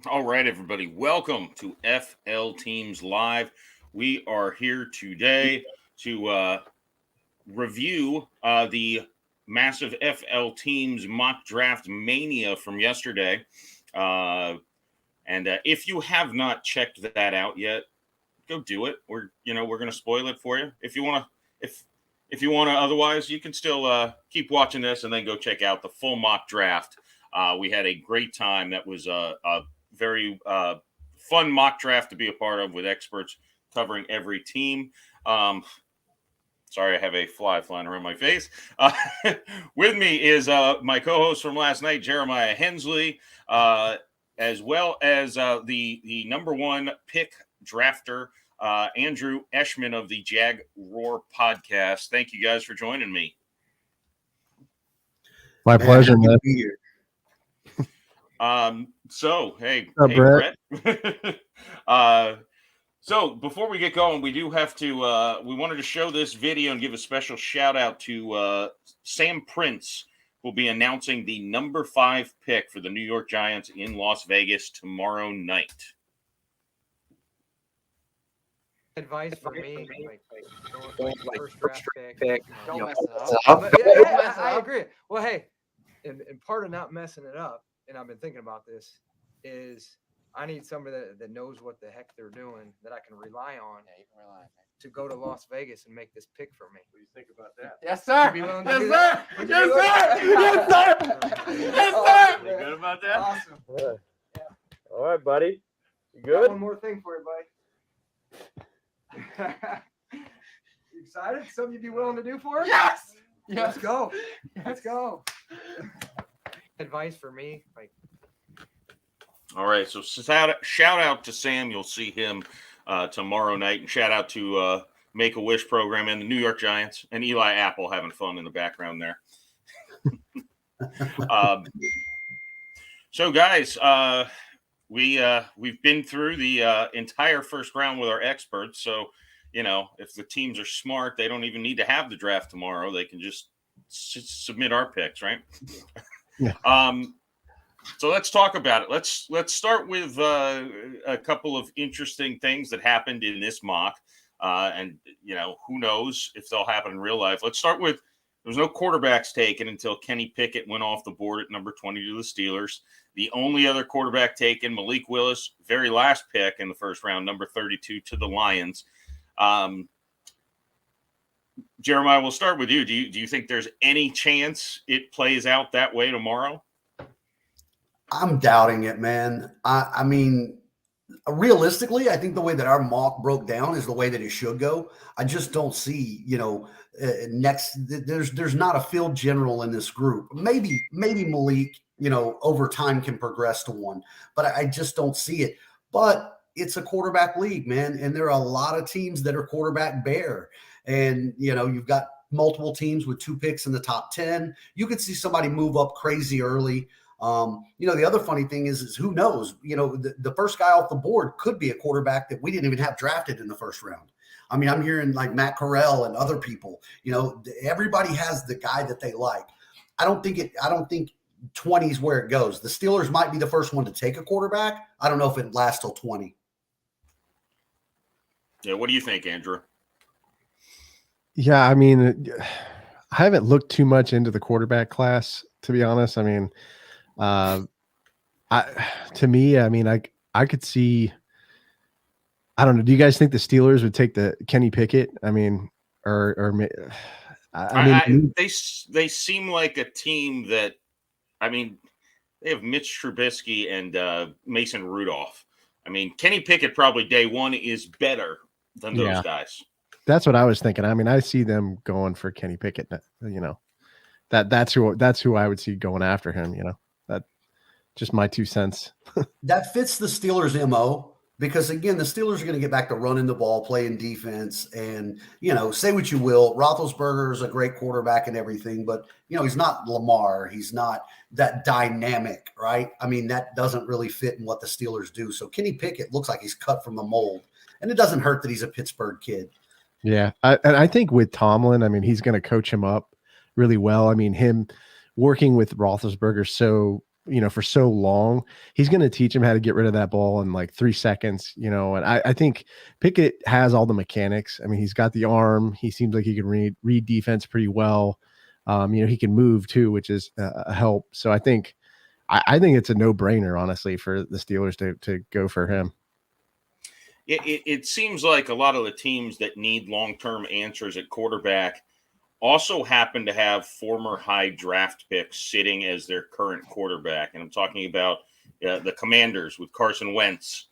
All right, everybody. Welcome to FL Teams Live. We are here today to review the massive FL Teams mock draft mania from yesterday. And if you have not checked that out yet, go do it. We're going to spoil it for you. If you want to, otherwise, you can still keep watching this and then go check out the full mock draft. We had a great time. That was a very fun mock draft to be a part of with experts covering every team. Sorry, I have a fly flying around my face. With me is my co-host from last night, Jeremiah Hensley, as well as the number one pick drafter, Andrew Eshman of the Jag Roar podcast. Thank you guys for joining me. My pleasure, man. Hey, Brett. So before we get going, we do have to, we wanted to show this video and give a special shout out to Sam Prince, who will be announcing the number 5 pick for the New York Giants in Las Vegas tomorrow night. Advice for me, first draft pick. Don't mess it up. I agree. Well, hey, and part of not messing it up, and I've been thinking about this, is I need somebody that knows what the heck they're doing, that I can rely on. Yeah, you can rely on me. To go to Las Vegas and make this pick for me. What do you think about that? Yes, sir. You be willing to Yes, do sir. that? Yes, sir. Yes, sir. You good about that? Awesome. Yeah. All right, buddy. You Got good? one more thing for you, buddy. You excited? Something you'd be willing to do for us? Yes. Let's go. Let's go. Advice for me, All right, so shout out to Sam. You'll see him tomorrow night, and shout out to Make-A-Wish program and the New York Giants and Eli Apple having fun in the background there. So, guys, we've been through the entire first round with our experts. So, if the teams are smart, they don't even need to have the draft tomorrow. They can just submit our picks, right? Yeah. So let's talk about it. Let's start with a couple of interesting things that happened in this mock, and who knows if they'll happen in real life. Let's start with there was no quarterbacks taken until Kenny Pickett went off the board at number 20 to the Steelers. The only other quarterback taken, Malik Willis, very last pick in the first round, number 32 to the Lions. Jeremiah, we'll start with you. Do you think there's any chance it plays out that way tomorrow? I'm doubting it, man. I mean, realistically, I think the way that our mock broke down is the way that it should go. I just don't see, there's not a field general in this group. Maybe Malik, over time can progress to one, but I just don't see it. But it's a quarterback league, man, and there are a lot of teams that are quarterback bare. And, you've got multiple teams with 2 picks in the top 10. You could see somebody move up crazy early. The other funny thing is who knows, the first guy off the board could be a quarterback that we didn't even have drafted in the first round. I mean, I'm hearing like Matt Corral and other people, everybody has the guy that they like. I don't think 20 is where it goes. The Steelers might be the first one to take a quarterback. I don't know if it lasts till 20. Yeah. What do you think, Andrew? Yeah, I mean, I haven't looked too much into the quarterback class, to be honest. I mean, I could see. I don't know. Do you guys think the Steelers would take the Kenny Pickett? I mean, they seem like a team that, they have Mitch Trubisky and Mason Rudolph. I mean, Kenny Pickett probably day one is better than those guys. That's what I was thinking. I mean, I see them going for Kenny Pickett. That's who I would see going after him. That just my 2 cents. That fits the Steelers' MO because again, the Steelers are going to get back to running the ball, playing defense, and say what you will. Roethlisberger is a great quarterback and everything, but he's not Lamar. He's not that dynamic, right? I mean, that doesn't really fit in what the Steelers do. So Kenny Pickett looks like he's cut from the mold, and it doesn't hurt that he's a Pittsburgh kid. Yeah, I think with Tomlin, I mean, he's going to coach him up really well. I mean, him working with Roethlisberger so for so long. He's going to teach him how to get rid of that ball in like 3 seconds, and I think Pickett has all the mechanics. I mean, he's got the arm. He seems like he can read defense pretty well. He can move too, which is a help. So I think it's a no-brainer, honestly, for the Steelers to go for him. It seems like a lot of the teams that need long-term answers at quarterback also happen to have former high draft picks sitting as their current quarterback. And I'm talking about the Commanders with Carson Wentz.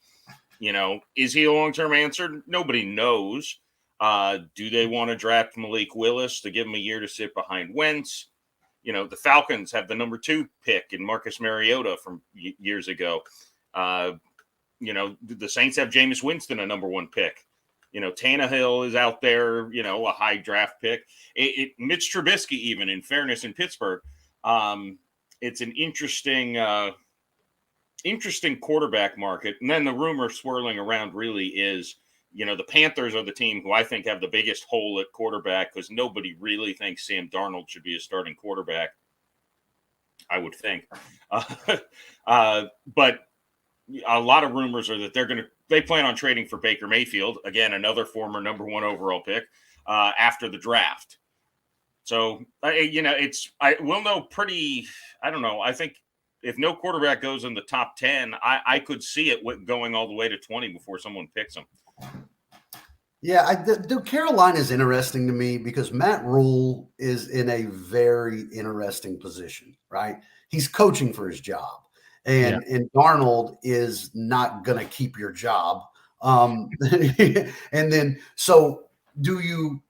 Is he a long-term answer? Nobody knows. Do they want to draft Malik Willis to give him a year to sit behind Wentz? The Falcons have the number 2 pick in Marcus Mariota from years ago. The Saints have Jameis Winston, a number 1 pick. Tannehill is out there, a high draft pick. Mitch Trubisky, even in fairness, in Pittsburgh. It's an interesting quarterback market. And then the rumor swirling around really is, the Panthers are the team who I think have the biggest hole at quarterback because nobody really thinks Sam Darnold should be a starting quarterback, I would think. But a lot of rumors are that they plan on trading for Baker Mayfield, again, another former number 1 overall pick, after the draft. So, we'll know I don't know. I think if no quarterback goes in the top 10, I could see it going all the way to 20 before someone picks him. Yeah, Carolina is interesting to me because Matt Rule is in a very interesting position, right? He's coaching for his job. And Darnold is not going to keep your job. And then, so do you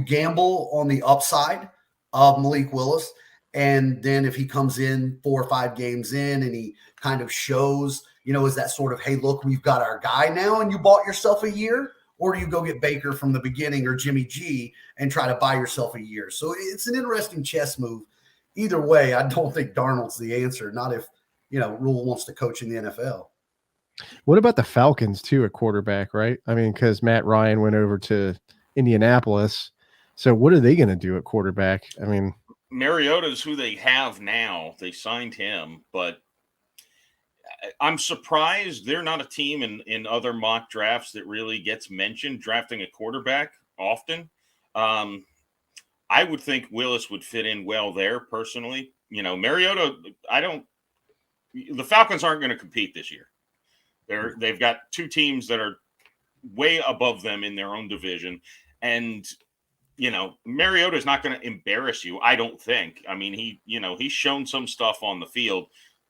gamble on the upside of Malik Willis? And then if he comes in 4 or 5 games in and he kind of shows, is that sort of, hey, look, we've got our guy now and you bought yourself a year? Or do you go get Baker from the beginning or Jimmy G and try to buy yourself a year? So it's an interesting chess move. Either way, I don't think Darnold's the answer, not if, Rule wants to coach in the NFL. What about the Falcons too at quarterback, right? I mean, because Matt Ryan went over to Indianapolis. So what are they going to do at quarterback? I mean, Mariota's who they have now. They signed him, but I'm surprised they're not a team in other mock drafts that really gets mentioned drafting a quarterback often. I would think Willis would fit in well there personally. Mariota, the Falcons aren't going to compete this year. They've got 2 teams that are way above them in their own division. And, Mariota is not going to embarrass you, I don't think. I mean, he's shown some stuff on the field.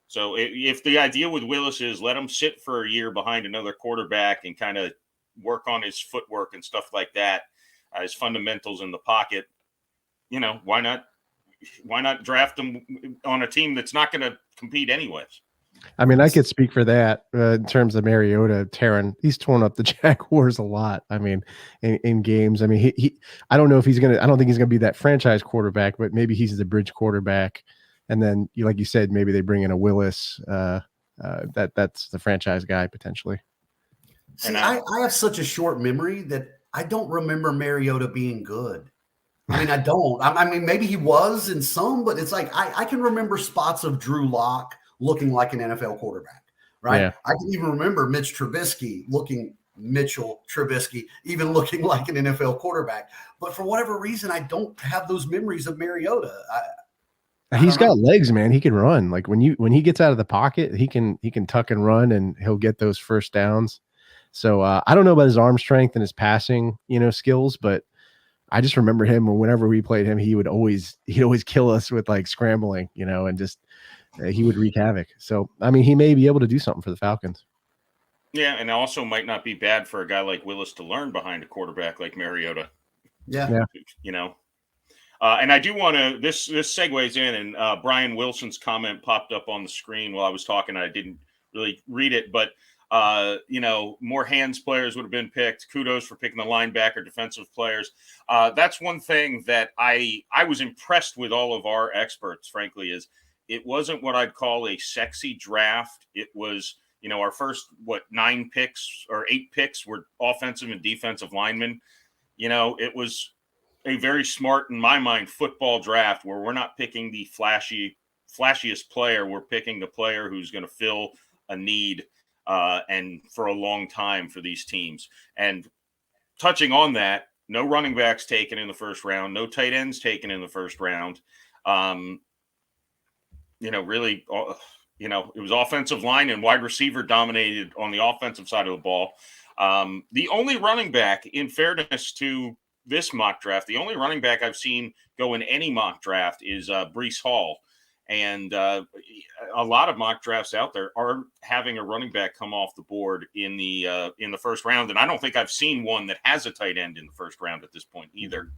So if the idea with Willis is let him sit for a year behind another quarterback and kind of work on his footwork and stuff like that, his fundamentals in the pocket, why not draft him on a team that's not going to compete anyways? I mean, I could speak for that in terms of Mariota. He's torn up the Jaguars a lot. I mean, in games. I mean, I don't know if I don't think he's going to be that franchise quarterback, but maybe he's the bridge quarterback. And then, like you said, maybe they bring in a Willis. That's the franchise guy potentially. See, I have such a short memory that I don't remember Mariota being good. I mean, I don't. I mean, maybe he was in some, but it's like I can remember spots of Drew Lock looking like an NFL quarterback, right? Yeah. I can even remember Mitchell Trubisky even looking like an NFL quarterback. But for whatever reason, I don't have those memories of Mariota. He's got legs, man. He can run. Like when he gets out of the pocket, he can tuck and run, and he'll get those first downs. So I don't know about his arm strength and his passing, skills, but I just remember him whenever we played him, he'd always kill us with like scrambling, and just he would wreak havoc. So I mean, he may be able to do something for the Falcons. Yeah, and also might not be bad for a guy like Willis to learn behind a quarterback like Mariota. Yeah. And I do want to. This segues in, and Brian Wilson's comment popped up on the screen while I was talking. I didn't really read it, but more hands players would have been picked. Kudos for picking the linebacker, defensive players. That's one thing that I was impressed with all of our experts, frankly, is it wasn't what I'd call a sexy draft. It was, our first, 9 picks or 8 picks were offensive and defensive linemen. It was a very smart, in my mind, football draft where we're not picking the flashy flashiest player. We're picking the player who's going to fill a need and for a long time for these teams. And touching on that, no running backs taken in the first round, no tight ends taken in the first round. Really, it was offensive line and wide receiver dominated on the offensive side of the ball. The only running back, in fairness to this mock draft, the only running back I've seen go in any mock draft is Breece Hall. And a lot of mock drafts out there are having a running back come off the board in the first round. And I don't think I've seen one that has a tight end in the first round at this point either.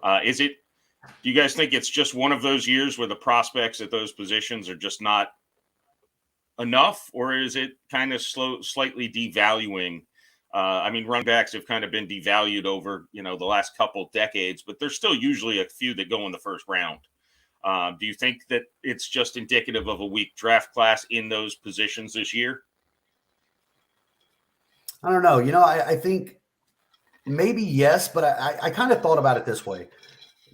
Do you guys think it's just one of those years where the prospects at those positions are just not enough, or is it kind of slightly devaluing? Running backs have kind of been devalued over, the last couple decades, but there's still usually a few that go in the first round. Do you think that it's just indicative of a weak draft class in those positions this year? I don't know. I think maybe yes, but I kind of thought about it this way.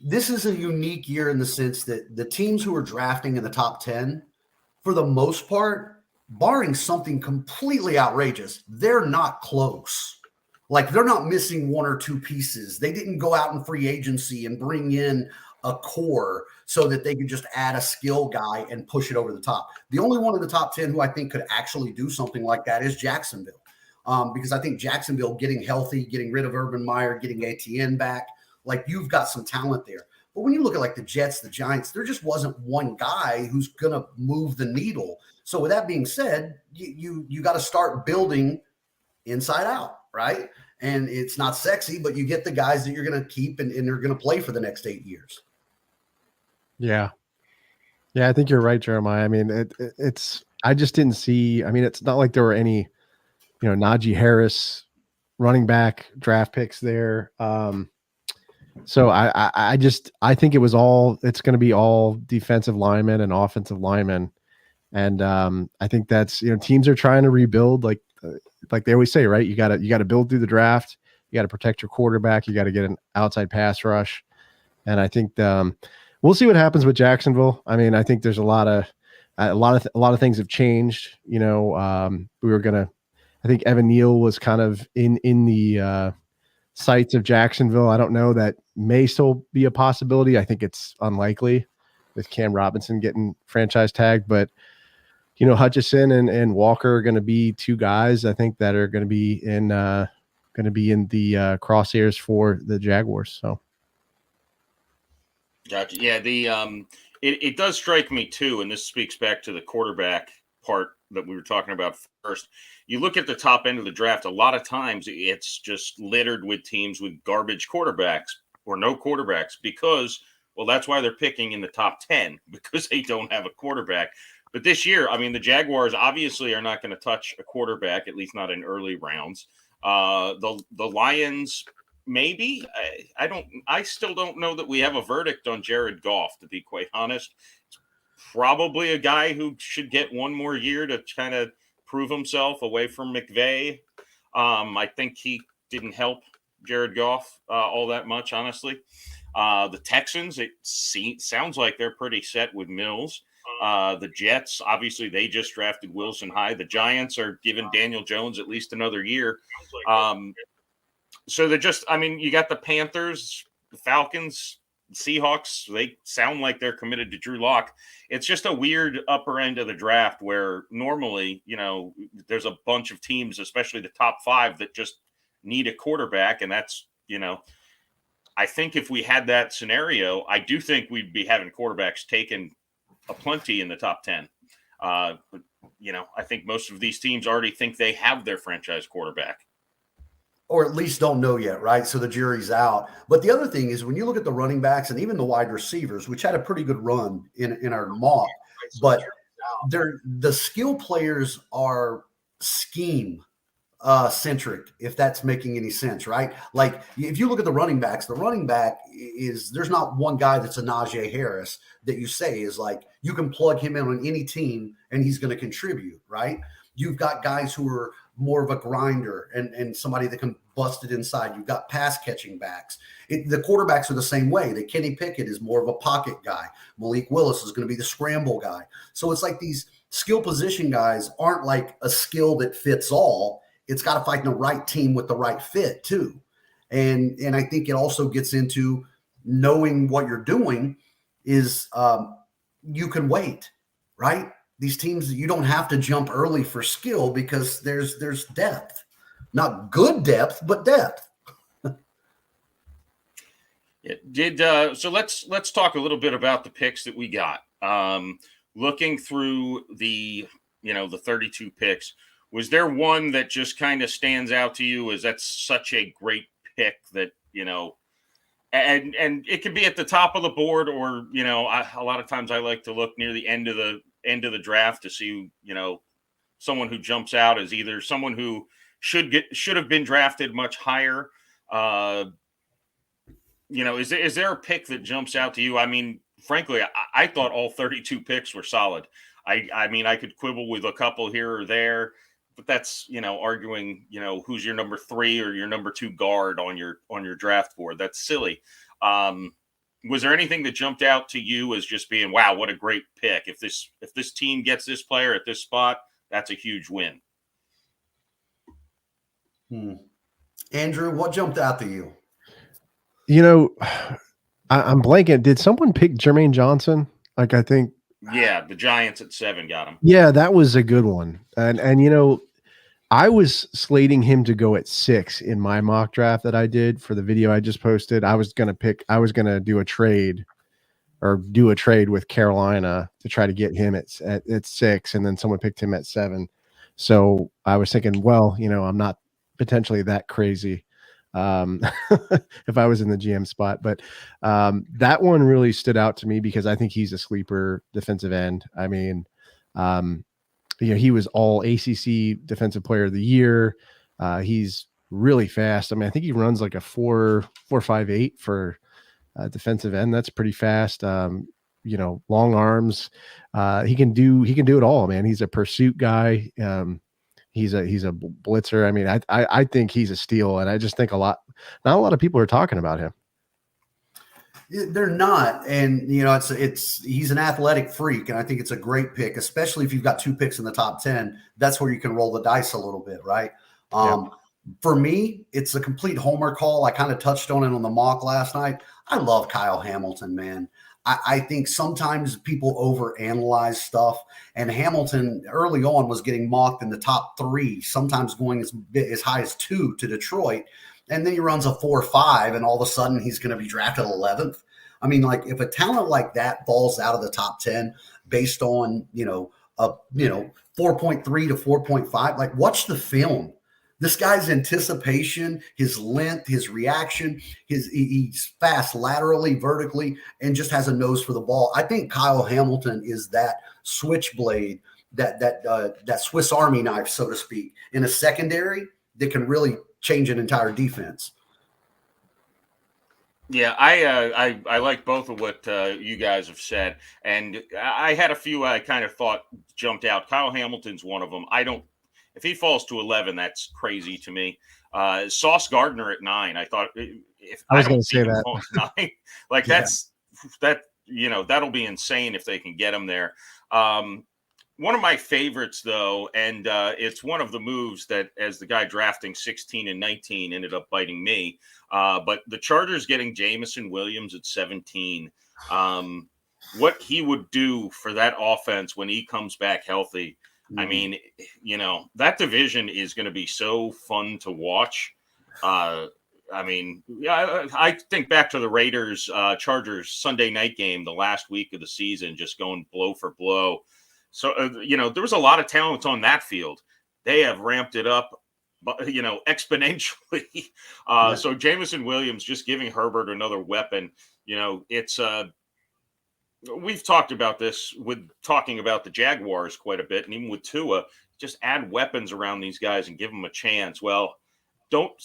This is a unique year in the sense that the teams who are drafting in the top 10, for the most part, barring something completely outrageous, they're not close. Like, they're not missing one or two pieces. They didn't go out in free agency and bring in a core so that they could just add a skill guy and push it over the top. The only one in the top 10 who I think could actually do something like that is Jacksonville. Because I think Jacksonville getting healthy, getting rid of Urban Meyer, getting ATN back, like, you've got some talent there. But when you look at like the Jets, the Giants, there just wasn't one guy who's going to move the needle. So with that being said, you got to start building inside out, right? And it's not sexy, but you get the guys that you're going to keep and they're going to play for the next 8 years. Yeah. Yeah, I think you're right, Jeremiah. I mean, I just didn't see, it's not like there were any, Najee Harris running back draft picks there. So I think it's going to be all defensive linemen and offensive linemen. And I think that's, teams are trying to rebuild like they always say, right? You got to build through the draft. You got to protect your quarterback. You got to get an outside pass rush. And I think we'll see what happens with Jacksonville. I think there's a lot of things have changed. I think Evan Neal was kind of in the sights of Jacksonville. I don't know, that may still be a possibility. I think it's unlikely with Cam Robinson getting franchise tagged, but Hutchinson and Walker are going to be two guys I think that are going to be in the crosshairs for the Jaguars. So. Gotcha. Yeah, it does strike me too, and this speaks back to the quarterback part that we were talking about first. You look at the top end of the draft, a lot of times it's just littered with teams with garbage quarterbacks or no quarterbacks because, well, that's why they're picking in the top 10, because they don't have a quarterback. But this year, the Jaguars obviously are not going to touch a quarterback, at least not in early rounds. The Lions, maybe. I still don't know that we have a verdict on Jared Goff, to be quite honest. It's probably a guy who should get one more year to kind of prove himself away from McVay. I think he didn't help Jared Goff all that much, honestly. The Texans, it sounds like they're pretty set with Mills. The Jets, obviously, they just drafted Wilson High. The Giants are giving Daniel Jones at least another year. So they're just, you got the Panthers, the Falcons, the Seahawks. They sound like they're committed to Drew Lock. It's just a weird upper end of the draft where normally, there's a bunch of teams, especially the top 5, that just need a quarterback. And that's, I think if we had that scenario, I do think we'd be having quarterbacks taken aplenty in the top 10. But, I think most of these teams already think they have their franchise quarterback. Or at least don't know yet, right? So the jury's out. But the other thing is when you look at the running backs and even the wide receivers, which had a pretty good run in our mock, but the skill players are scheme centric, if that's making any sense, right? Like if you look at the running backs, the running back there's not one guy that's a Najee Harris that you say is like, you can plug him in on any team and he's going to contribute, right? You've got guys who are more of a grinder and somebody that can bust it inside. You've got pass catching backs. The quarterbacks are the same way. The Kenny Pickett is more of a pocket guy. Malik Willis is going to be the scramble guy. So it's like these skill position guys aren't like a skill that fits all. It's got to fight in the right team with the right fit too. And I think it also gets into knowing what you're doing is you can wait, right? These teams, you don't have to jump early for skill because there's depth, not good depth, but depth. It did. So let's talk a little bit about the picks that we got. Looking through the 32 picks, was there one that just kind of stands out to you as that's such a great pick that, and it could be at the top of the board or, a lot of times I like to look near the end of the draft to see, someone who jumps out as either someone who should have been drafted much higher. Is there a pick that jumps out to you? I mean, frankly, I thought all 32 picks were solid. I mean, I could quibble with a couple here or there, but that's, arguing, who's your number 3 or your number 2 guard on your draft board. That's silly. Was there anything that jumped out to you as just being, wow, what a great pick? If this team gets this player at this spot, that's a huge win. Andrew, what jumped out to you? I'm blanking. Did someone pick Jermaine Johnson? Like, I think. Yeah, the Giants at 7 got him. Yeah, that was a good one. And I was slating him to go at 6 in my mock draft that I did for the video I just posted. I was going to do a trade with Carolina to try to get him at 6. And then someone picked him at 7. So I was thinking, well, I'm not potentially that crazy if I was in the GM spot, but that one really stood out to me because I think he's a sleeper defensive end. I mean, he was all ACC Defensive Player of the Year. He's really fast. I mean, I think he runs like a 4.58 for defensive end. That's pretty fast. Long arms. He can do it all, man. He's a pursuit guy. He's a blitzer. I mean, I think he's a steal, and I just think not a lot of people are talking about him. They're not, and he's an athletic freak, and I think it's a great pick, especially if you've got 2 picks in the top 10. That's where you can roll the dice a little bit, right? For me, it's a complete homer call. I kind of touched on it on the mock last night. I love Kyle Hamilton, man. I think sometimes people overanalyze stuff, and Hamilton early on was getting mocked in the top 3, sometimes going as high as 2 to Detroit. And then he runs a 4.5, and all of a sudden he's going to be drafted 11th. I mean, like, if a talent like that falls out of the top 10 based on, 4.3 to 4.5, like, watch the film. This guy's anticipation, his length, his reaction, he's fast laterally, vertically, and just has a nose for the ball. I think Kyle Hamilton is that switchblade, that Swiss Army knife, so to speak, in a secondary that can really change an entire defense. Yeah, I like both of what you guys have said, and I had a few I kind of thought jumped out. Kyle Hamilton's one of them. If he falls to 11, that's crazy to me. Sauce Gardner at 9. I thought I was going to say that. 9, like that'll be insane if they can get him there. One of my favorites, though, and it's one of the moves that, as the guy drafting 16 and 19, ended up biting me. But the Chargers getting Jameson Williams at 17. What he would do for that offense when he comes back healthy. I mean, that division is going to be so fun to watch. I think back to the Raiders Chargers Sunday night game, the last week of the season, just going blow for blow. So, there was a lot of talent on that field. They have ramped it up, exponentially. So Jameson Williams just giving Herbert another weapon. It's we've talked about this with talking about the Jaguars quite a bit, and even with Tua, just add weapons around these guys and give them a chance. Well, don't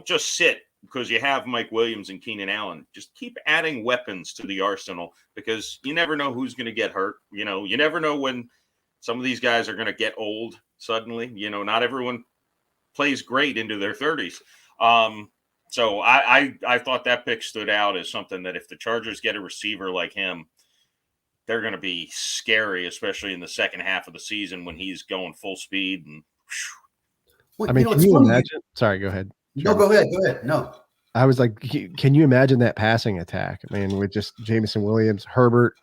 just sit because you have Mike Williams and Keenan Allen. Just keep adding weapons to the arsenal because you never know who's going to get hurt. You never know when some of these guys are going to get old suddenly. Not everyone plays great into their 30s. So I thought that pick stood out as something that if the Chargers get a receiver like him, they're going to be scary, especially in the second half of the season when he's going full speed. And Well, I mean, can it's you funny. imagine? Sorry, go ahead. No, Trevor. go ahead. Go ahead. No. I was like, can you imagine that passing attack? I mean, with just Jameson Williams, Herbert,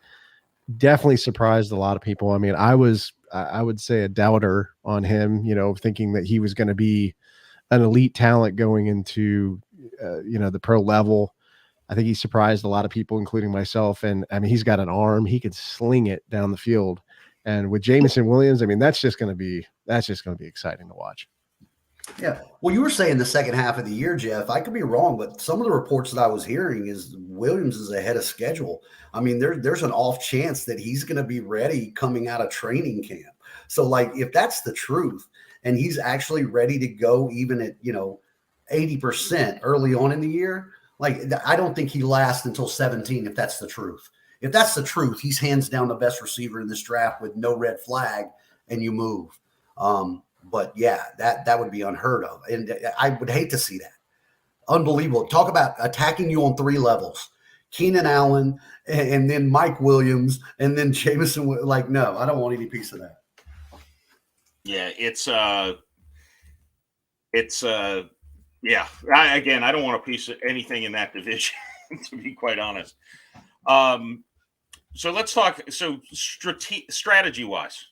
definitely surprised a lot of people. I mean, I would say a doubter on him, thinking that he was going to be an elite talent going into, the pro level. I think he surprised a lot of people, including myself. And I mean, he's got an arm; he could sling it down the field. And with Jameson Williams, I mean, that's just going to be exciting to watch. Yeah. Well, you were saying the second half of the year, Jeff. I could be wrong, but some of the reports that I was hearing is Williams is ahead of schedule. I mean, there's an off chance that he's going to be ready coming out of training camp. So, like, if that's the truth, and he's actually ready to go, even at 80% early on in the year, like, I don't think he lasts until 17. If that's the truth, he's hands down the best receiver in this draft with no red flag, and you move. But yeah, that would be unheard of. And I would hate to see that. Unbelievable. Talk about attacking you on 3 levels. Keenan Allen and then Mike Williams and then Jameson. Like, no, I don't want any piece of that. Yeah, yeah. I don't want a piece of anything in that division, to be quite honest. So let's talk. So strategy-wise,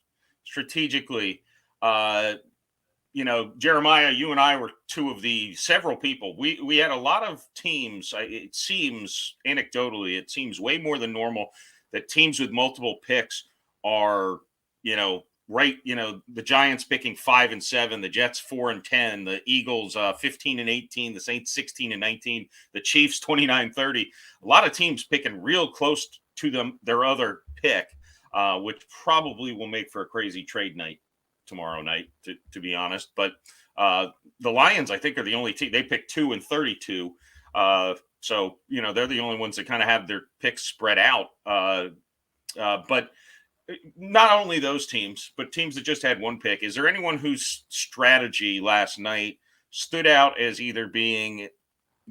strategically, Jeremiah, you and I were two of the several people. We had a lot of teams. It seems anecdotally, it seems way more than normal that teams with multiple picks are, right. The Giants picking 5 and 7, the Jets 4 and 10, the Eagles 15 and 18, the Saints 16 and 19, the Chiefs 29-30. A lot of teams picking real close to their other pick, which probably will make for a crazy trade night tomorrow night, to be honest. But the Lions, I think, are the only team. They picked 2 and 32. So, they're the only ones that kind of have their picks spread out. But not only those teams, but teams that just had one pick. Is there anyone whose strategy last night stood out as either being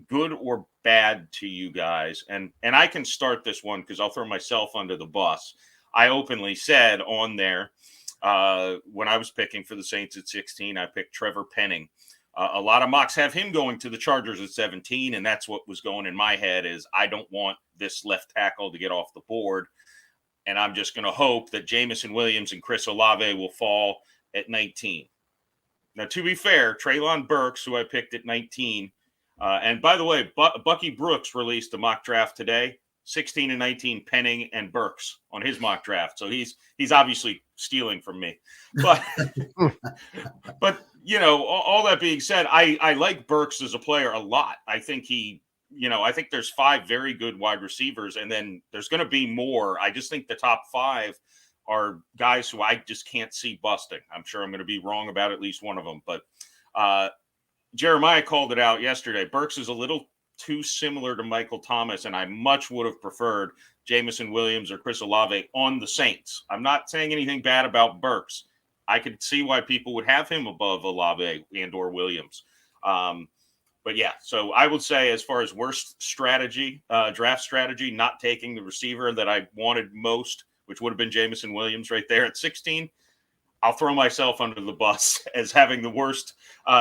good or bad to you guys? And I can start this one because I'll throw myself under the bus. I openly said on there, when I was picking for the Saints at 16, I picked Trevor Penning. A lot of mocks have him going to the Chargers at 17, and that's what was going in my head is I don't want this left tackle to get off the board, and I'm just going to hope that Jameson Williams and Chris Olave will fall at 19. Now, to be fair, Treylon Burks, who I picked at 19, and by the way, Bucky Brooks released a mock draft today, 16 and 19 Penning and Burks on his mock draft. So he's obviously stealing from me. But all that being said, I like Burks as a player a lot. I think I think there's 5 very good wide receivers, and then there's going to be more. I just think the top 5 are guys who I just can't see busting. I'm sure I'm going to be wrong about at least one of them, but Jeremiah called it out yesterday. Burks is a little too similar to Michael Thomas, and I much would have preferred Jameson Williams or Chris Olave on the Saints. I'm not saying anything bad about Burks. I could see why people would have him above Olave and or Williams. But yeah, so I would say as far as worst strategy, draft strategy, not taking the receiver that I wanted most, which would have been Jameson Williams right there at 16, I'll throw myself under the bus as having the worst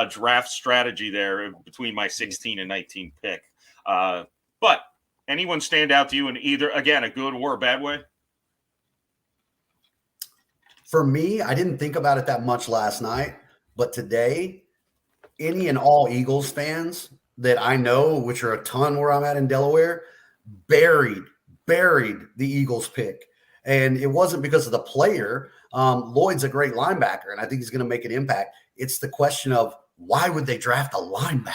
draft strategy there between my 16 and 19 pick. But anyone stand out to you in either, again, a good or a bad way? For me, I didn't think about it that much last night, but today, any and all Eagles fans that I know, which are a ton where I'm at in Delaware, buried the Eagles pick. And it wasn't because of the player. Lloyd's a great linebacker, and I think he's going to make an impact. It's the question of why would they draft a linebacker?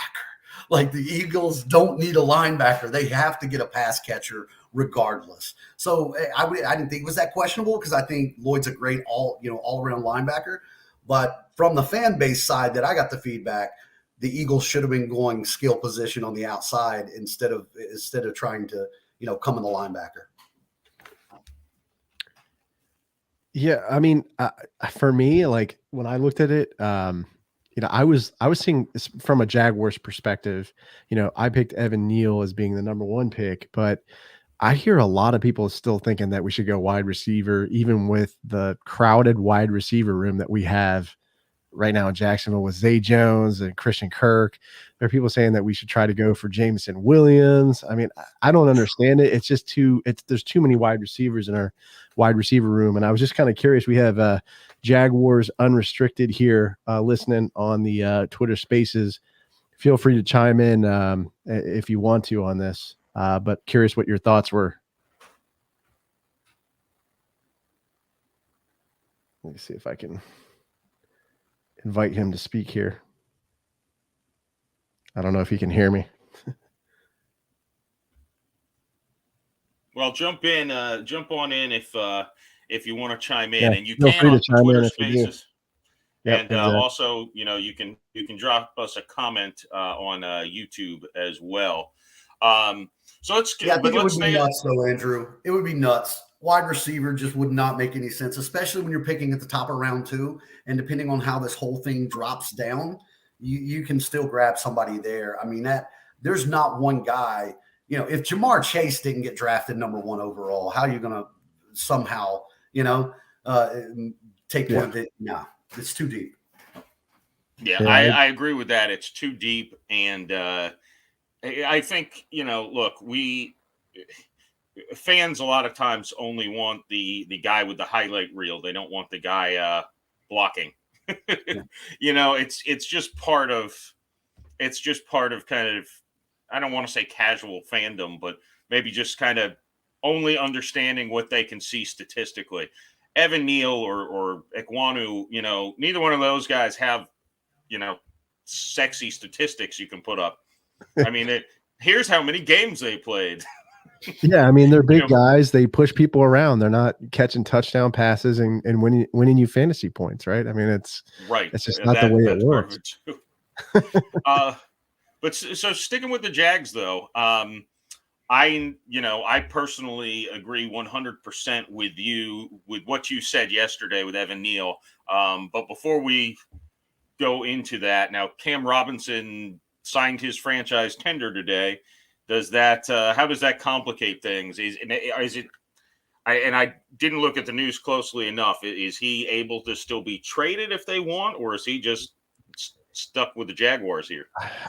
Like, the Eagles don't need a linebacker. They have to get a pass catcher regardless. So I didn't think it was that questionable because I think Lloyd's a great all-around linebacker. But from the fan base side that I got the feedback, the Eagles should have been going skill position on the outside instead of trying to, come in the linebacker. Yeah, I mean, for me, like when I looked at it, I was seeing this from a Jaguars perspective. I picked Evan Neal as being the number one pick, but I hear a lot of people still thinking that we should go wide receiver, even with the crowded wide receiver room that we have right now in Jacksonville with Zay Jones and Christian Kirk. There are people saying that we should try to go for Jameson Williams. I mean, I don't understand it. It's just there's too many wide receivers in our wide receiver room. And I was just kind of curious. We have Jaguars Unrestricted here listening on the Twitter Spaces. Feel free to chime in if you want to on this, but curious what your thoughts were. Let me see if I can invite him to speak here. I don't know if he can hear me. Well, jump on in if you want to chime in, and you feel can free to on chime Twitter in if you do. Spaces. Yep, And exactly. also, you can drop us a comment on YouTube as well. So let's Yeah, I think it would let's be stay. nuts, though, Andrew. It would be nuts. Wide receiver just would not make any sense, especially when you're picking at the top of round 2. And depending on how this whole thing drops down, you can still grab somebody there. I mean, that there's not one guy. If Jamar Chase didn't get drafted number 1 overall, how are you going to somehow, take one of it? No, it's too deep. Yeah, I agree with that. It's too deep, and I think look, fans a lot of times only want the guy with the highlight reel. They don't want the guy blocking. Yeah. It's just part of kind of, I don't want to say casual fandom, but maybe just kind of only understanding what they can see statistically. Evan Neal or Ekwonu, neither one of those guys have sexy statistics you can put up. I mean, here's how many games they played. Yeah, I mean, they're big guys. They push people around. They're not catching touchdown passes and winning you fantasy points, right? I mean, it's just not the way it works. But so sticking with the Jags, though, I personally agree 100% with you with what you said yesterday with Evan Neal. But before we go into that, now Cam Robinson signed his franchise tender today. Does that how does that complicate things? Is it? I didn't look at the news closely enough. Is he able to still be traded if they want, or is he just stuck with the Jaguars here?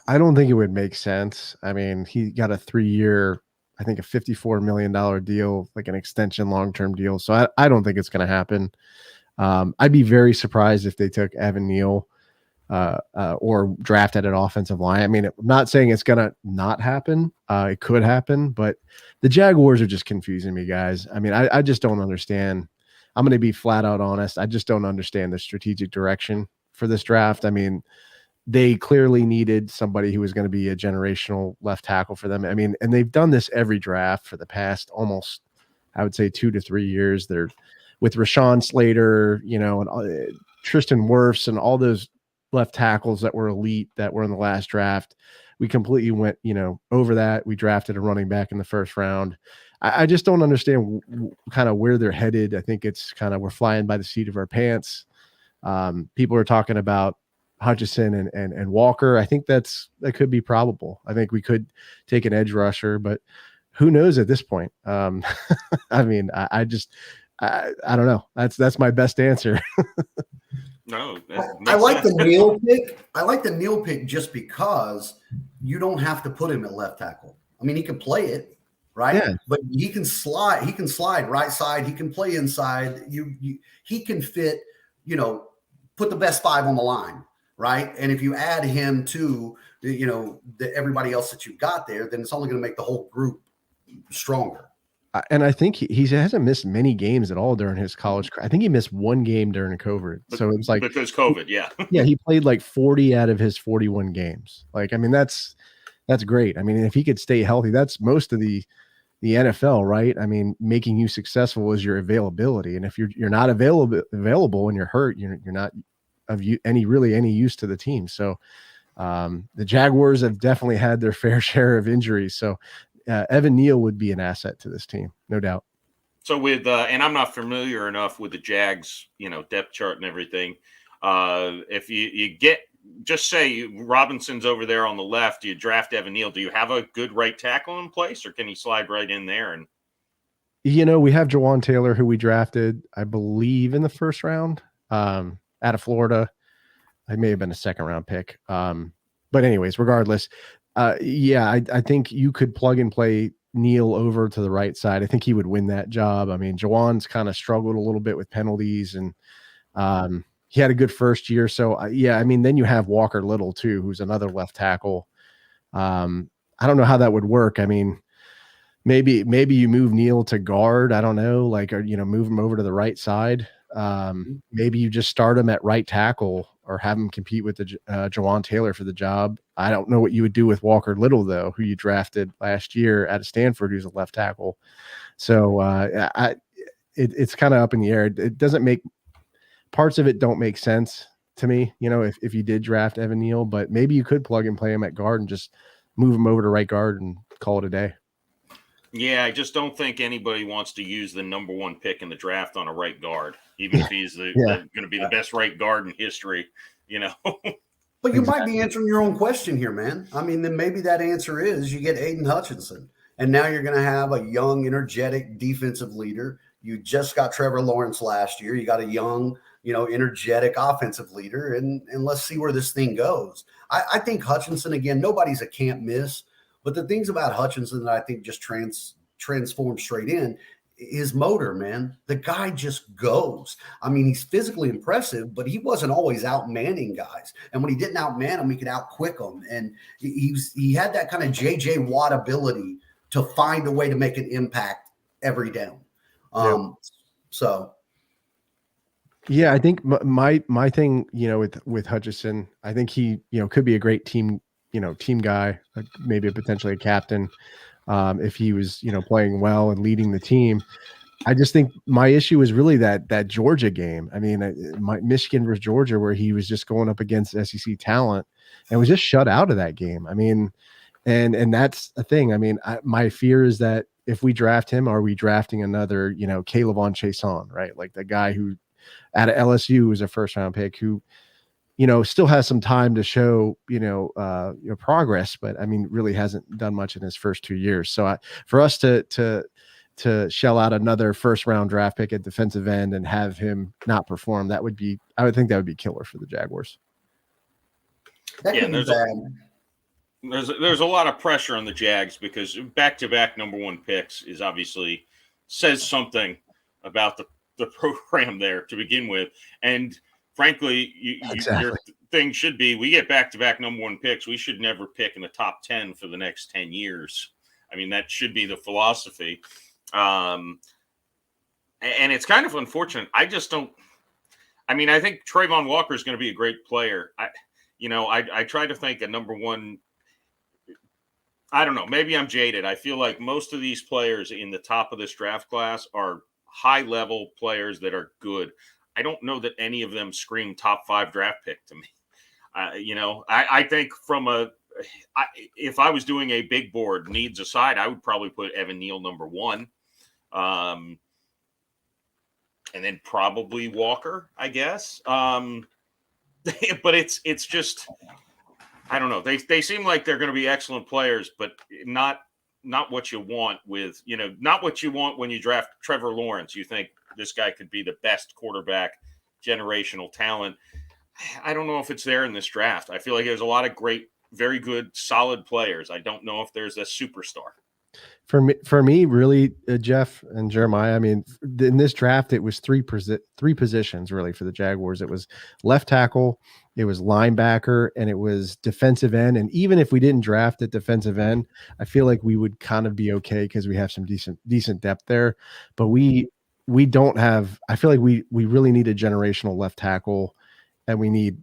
I don't think it would make sense. I mean, he got a 3-year, I think a $54 million deal, like an extension, long-term deal. So I don't think it's going to happen. I'd be very surprised if they took Evan Neal or drafted an offensive line. I mean, I'm not saying it's going to not happen. It could happen, but the Jaguars are just confusing me, guys. I mean, I just don't understand. I'm going to be flat out honest. I just don't understand the strategic direction for this draft. I mean, they clearly needed somebody who was going to be a generational left tackle for them. I mean, and they've done this every draft for the past almost, I would say, 2 to 3 years. They're with Rashawn Slater, and Tristan Wirfs and all those left tackles that were elite that were in the last draft. We completely went, over that. We drafted a running back in the first round. I just don't understand kind of where they're headed. I think it's kind of, we're flying by the seat of our pants. People are talking about Hutchinson and Walker. I think that could be probable. I think we could take an edge rusher, but who knows at this point? I mean, I don't know. That's my best answer. No, I like the Neal pick. I like the Neal pick just because you don't have to put him at left tackle. I mean, he can play it, right? Yeah. But he can slide. He can slide right side. He can play inside. He can fit. Put the best 5 on the line, right? And if you add him to everybody else that you've got there, then it's only going to make the whole group stronger. And I think he hasn't missed many games at all during his college. I think he missed 1 game during COVID. So it was like because COVID, yeah. Yeah, he played like 40 out of his 41 games. Like, I mean, that's great. I mean, if he could stay healthy, that's most of the NFL, right? I mean, making you successful is your availability. And if you're not available and you're hurt, you're not of any use to the team. So the Jaguars have definitely had their fair share of injuries. So Evan Neal would be an asset to this team, no doubt. So with and I'm not familiar enough with the Jags, depth chart and everything. If you get just say Robinson's over there on the left. You draft Evan Neal. Do you have a good right tackle in place, or can he slide right in there? And we have Jawan Taylor, who we drafted, I believe, in the first round, out of Florida. It may have been a second round pick. But anyways, regardless, I think you could plug and play Neal over to the right side. I think he would win that job. I mean, Jawan's kind of struggled a little bit with penalties, and he had a good first year. So I mean, then you have Walker Little too, who's another left tackle. I don't know how that would work. I mean, maybe you move Neal to guard. I don't know, or move him over to the right side. Maybe you just start him at right tackle or have him compete with the Jawan Taylor for the job. I don't know what you would do with Walker Little, though, who you drafted last year out of Stanford, who's a left tackle. So it's kind of up in the air. It doesn't make parts of it don't make sense to me, if you did draft Evan Neal, but maybe you could plug and play him at guard and just move him over to right guard and call it a day. Yeah, I just don't think anybody wants to use the number 1 pick in the draft on a right guard, even if he's going to be the best right guard in history, But you might be answering your own question here, man. I mean, then maybe that answer is you get Aiden Hutchinson, and now you're going to have a young, energetic defensive leader. You just got Trevor Lawrence last year. You got a young, energetic offensive leader, and let's see where this thing goes. I think Hutchinson, again, nobody's a can't miss. But the things about Hutchinson that I think just transformed straight in, his motor, man. The guy just goes. I mean, he's physically impressive, but he wasn't always outmanning guys. And when he didn't outman them, he could outquick them. And he had that kind of J.J. Watt ability to find a way to make an impact every down. So. Yeah, I think my thing, with Hutchinson, I think he, could be a great team guy, maybe potentially a captain, if he was, playing well and leading the team. I just think my issue is really that Georgia game. I mean, Michigan versus Georgia, where he was just going up against SEC talent and was just shut out of that game. I mean, and that's a thing. I mean, my fear is that if we draft him, are we drafting another, Caleb Chason, right? Like the guy who out of LSU was a first round pick who, still has some time to show, progress, but I mean, really hasn't done much in his first 2 years. So for us to shell out another first round draft pick at defensive end and have him not perform, I would think that would be killer for the Jaguars. There's a lot of pressure on the Jags because back-to-back number 1 picks is obviously says something about the program there to begin with. And frankly, Exactly. Your thing should be, we get back-to-back number 1 picks. We should never pick in the top 10 for the next 10 years. I mean, that should be the philosophy. And it's kind of unfortunate. I think Trayvon Walker is going to be a great player. I try to think a number 1. I don't know. Maybe I'm jaded. I feel like most of these players in the top of this draft class are high-level players that are good. I don't know that any of them scream top 5 draft pick to me. I think if I was doing a big board needs aside, I would probably put Evan Neal number 1. And then probably Walker, I guess. But it's just, I don't know. They seem like they're going to be excellent players, but not what you want with, not what you want when you draft Trevor Lawrence. You think this guy could be the best quarterback, generational talent. I don't know if it's there in this draft. I feel like there's a lot of great, very good, solid players. I don't know if there's a superstar. For me, really, Jeff and Jeremiah, I mean, in this draft, it was three positions really for the Jaguars. It was left tackle, it was linebacker, and it was defensive end. And even if we didn't draft at defensive end, I feel like we would kind of be okay because we have some decent depth there. But we don't have. I feel like we really need a generational left tackle, and we need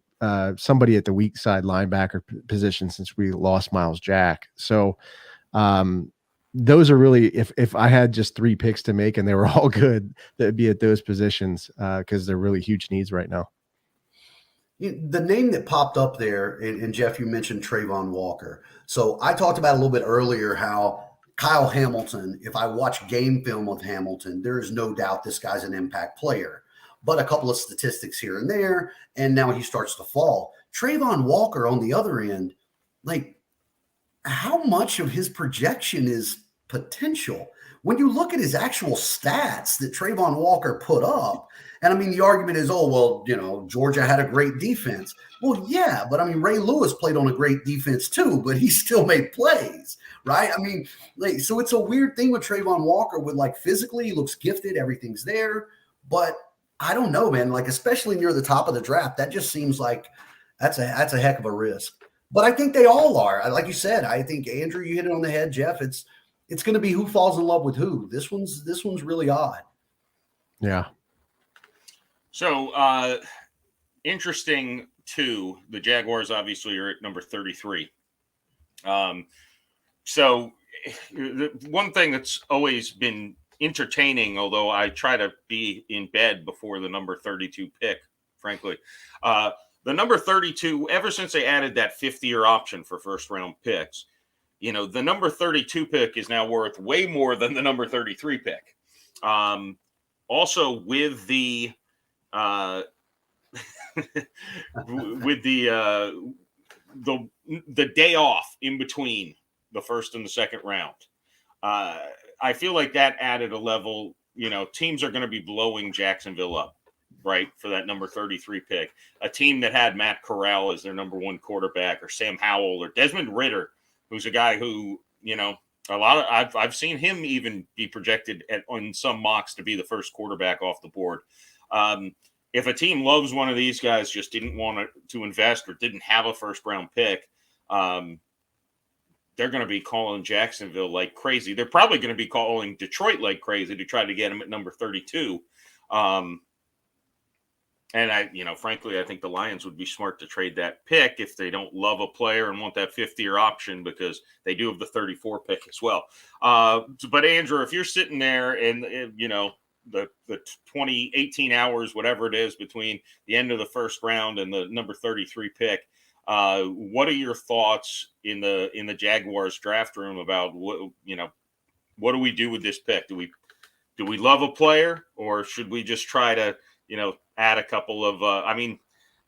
somebody at the weak side linebacker position since we lost Miles Jack. So. Those are really, if I had just 3 picks to make and they were all good, that'd be at those positions because they're really huge needs right now. The name that popped up there, and Jeff, you mentioned Trayvon Walker. So I talked about a little bit earlier how Kyle Hamilton, if I watch game film of Hamilton, there is no doubt this guy's an impact player. But a couple of statistics here and there, and now he starts to fall. Trayvon Walker on the other end, like, how much of his projection is potential? When you look at his actual stats that Trayvon Walker put up, and I mean, the argument is, oh, well, Georgia had a great defense. Well, yeah, but I mean, Ray Lewis played on a great defense too, but he still made plays, right? I mean, like, so it's a weird thing with Trayvon Walker with, like, physically, he looks gifted, everything's there, but I don't know, man, like, especially near the top of the draft, that just seems like that's a heck of a risk. But I think they all are. Like you said, I think, Andrew, you hit it on the head, Jeff. It's going to be who falls in love with who. This one's really odd. Yeah. So interesting too. The Jaguars obviously are at number 33. So the one thing that's always been entertaining, although I try to be in bed before the number 32 pick, frankly, the number 32, ever since they added that 50-year option for first-round picks, the number 32 pick is now worth way more than the number 33 pick. Also, with the the day off in between the first and the second round, I feel like that added a level. Teams are going to be blowing Jacksonville up, right, for that number 33 pick. A team that had Matt Corral as their number one quarterback, or Sam Howell, or Desmond Ridder, who's a guy who, I've seen him even be projected on some mocks to be the first quarterback off the board. If a team loves one of these guys, just didn't want to invest or didn't have a first round pick, they're going to be calling Jacksonville like crazy. They're probably going to be calling Detroit like crazy to try to get him at number 32. And frankly, I think the Lions would be smart to trade that pick if they don't love a player and want that 50-year option, because they do have the 34 pick as well. But Andrew, if you're sitting there and the 18 hours, whatever it is, between the end of the first round and the number 33 pick, what are your thoughts in the Jaguars draft room about what do we do with this pick? Do we love a player, or should we just try to add a couple of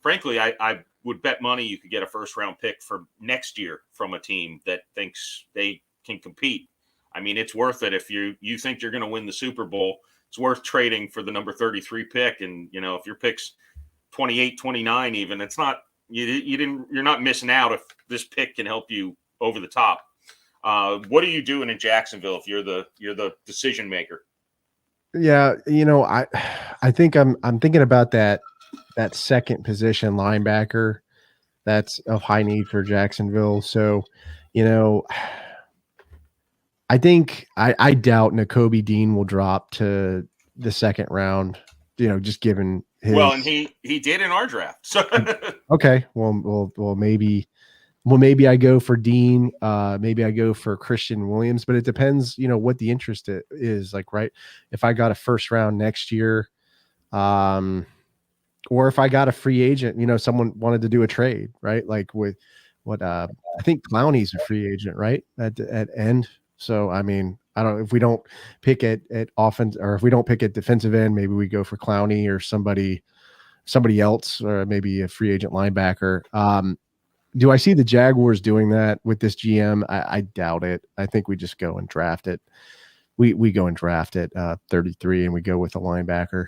frankly, I would bet money you could get a first round pick for next year from a team that thinks they can compete. I mean, it's worth it. If you think you're going to win the Super Bowl, it's worth trading for the number 33 pick. And if your pick's 28, 29 even, it's not, you're not missing out if this pick can help you over the top. What are you doing in Jacksonville if you're the decision maker? Yeah, I think I'm thinking about that second position linebacker that's of high need for Jacksonville. So, I think I doubt Nakobe Dean will drop to the second round, just given his. Well, and he did in our draft. So okay, well maybe I go for Dean, maybe I go for Christian Williams, but it depends, what the interest is like, right? If I got a first round next year, or if I got a free agent, someone wanted to do a trade, right? Like with what, I think Clowney's a free agent, right? At end. So, I mean, I don't, if we don't pick at offense, or if we don't pick at defensive end, maybe we go for Clowney or somebody else, or maybe a free agent linebacker. Do I see the Jaguars doing that with this GM? I doubt it. I think we just go and draft it. We go and draft it 33, and we go with a linebacker.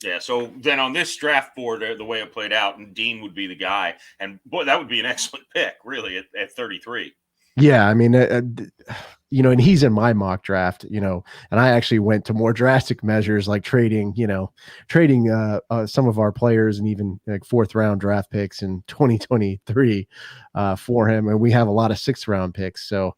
Yeah, so then on this draft board, the way it played out, and Dean would be the guy. And, boy, that would be an excellent pick, really, at 33. Yeah, I mean, and he's in my mock draft, and I actually went to more drastic measures like trading some of our players and even like 4th round draft picks in 2023 for him, and we have a lot of 6th round picks. So,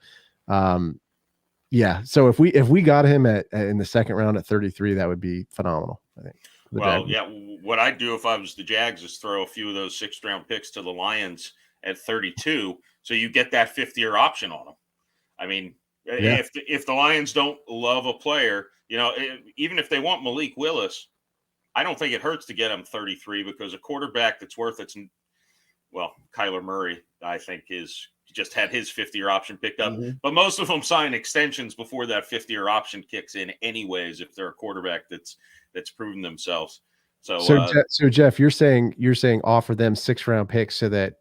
yeah. So if we got him in the second round at 33, that would be phenomenal, I think. Well, yeah. What I'd do if I was the Jags is throw a few of those 6th round picks to the Lions at 32. So you get that 50-year option on them. I mean, yeah. If the Lions don't love a player, even if they want Malik Willis, I don't think it hurts to get him 33, because a quarterback that's worth Kyler Murray, I think, just had his 50-year option picked up. Mm-hmm. But most of them sign extensions before that 50-year option kicks in anyways, if they're a quarterback that's proven themselves. So Jeff, you're saying offer them 6-round picks so that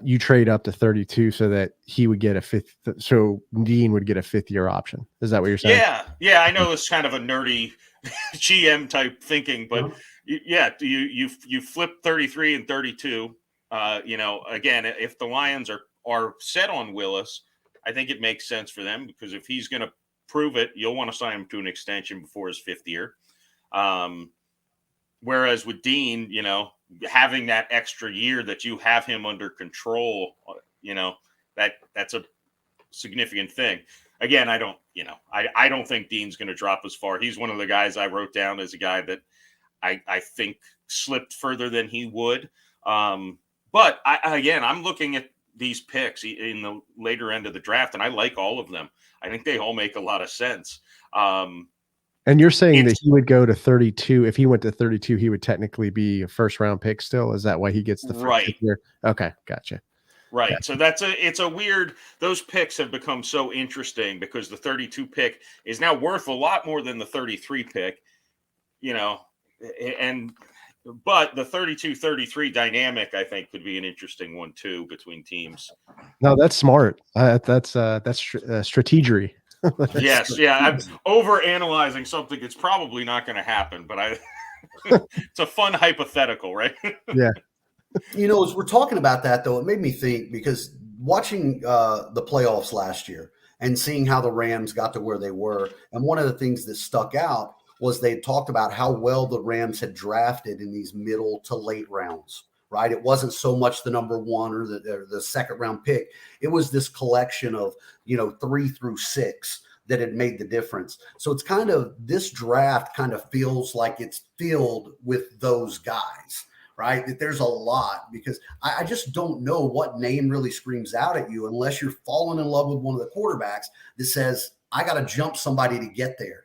you trade up to 32 so that he would get a fifth. So Dean would get a 5th-year option. Is that what you're saying? Yeah. I know it's kind of a nerdy GM type thinking, but you flip 33 and 32. Again, if the Lions are set on Willis, I think it makes sense for them because if he's going to prove it, you'll want to sign him to an extension before his 5th year. Whereas with Dean, having that extra year that you have him under control, that's a significant thing. Again, I don't think Dean's going to drop as far. He's one of the guys I wrote down as a guy that I think slipped further than he would. But I'm looking at these picks in the later end of the draft, and I like all of them. I think they all make a lot of sense. And you're saying that he would go to 32. If he went to 32, he would technically be a 1st-round pick still. Is that why he gets the 5th year? Okay, gotcha. Right. Gotcha. So it's a weird, those picks have become so interesting because the 32 pick is now worth a lot more than the 33 pick, but the 32-33 dynamic, I think, could be an interesting one too between teams. No, that's smart. That's strategery. Yes, yeah. I'm over analyzing something that's probably not going to happen, but it's a fun hypothetical, right? Yeah. As we're talking about that, though, it made me think because watching the playoffs last year and seeing how the Rams got to where they were, and one of the things that stuck out was they talked about how well the Rams had drafted in these middle to late rounds. Right, it wasn't so much the number 1 or the 2nd-round pick. It was this collection of 3 through 6 that had made the difference. So it's kind of this draft kind of feels like it's filled with those guys, right? That there's a lot because I just don't know what name really screams out at you unless you're falling in love with one of the quarterbacks that says I got to jump somebody to get there.